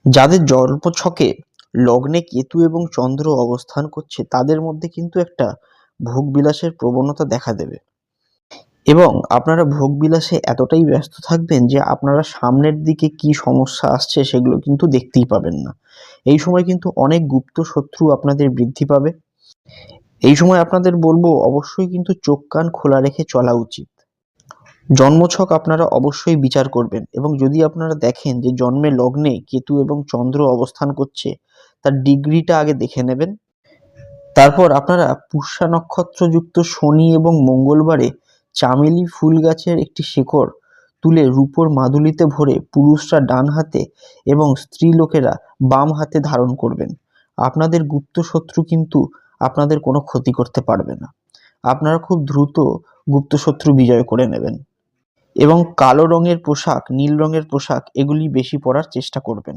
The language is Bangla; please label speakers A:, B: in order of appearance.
A: যাদের জন্মছকে লগ্নে কেতু এবং চন্দ্র অবস্থান করছে তাদের মধ্যে কিন্তু একটা ভোগবিলাসের প্রবণতা দেখা দেবে এবং আপনারা ভোগবিলাসে এতটাই ব্যস্ত থাকবেন যে আপনারা সামনের দিকে কি সমস্যা আসছে সেগুলো কিন্তু দেখতেই পাবেন না। এই সময় কিন্তু অনেক গুপ্ত শত্রু আপনাদের বৃদ্ধি পাবে। এই সময় আপনাদের বলবো অবশ্যই কিন্তু চোখ কান খোলা রেখে চলা উচিত। জন্মছক আপনারা অবশ্যই বিচার করবেন এবং যদি আপনারা দেখেন যে জন্মের লগ্নে কেতু এবং চন্দ্র অবস্থান করছে তার ডিগ্রিটা আগে দেখে নেবেন। তারপর আপনারা পুষ্যা নক্ষত্রযুক্ত শনি এবং মঙ্গলবারে চামেলি ফুল গাছের একটি শেকড় তুলে রূপোর মাদুলিতে ভরে পুরুষরা ডান হাতে এবং স্ত্রী লোকেরা বাম হাতে ধারণ করবেন। আপনাদের গুপ্ত শত্রু কিন্তু আপনাদের কোনো ক্ষতি করতে পারবে না। আপনারা খুব দ্রুত গুপ্ত শত্রু বিজয় করে নেবেন এবং কালো রঙের পোশাক, নীল রঙের পোশাক এগুলি বেশি পরার চেষ্টা করবেন।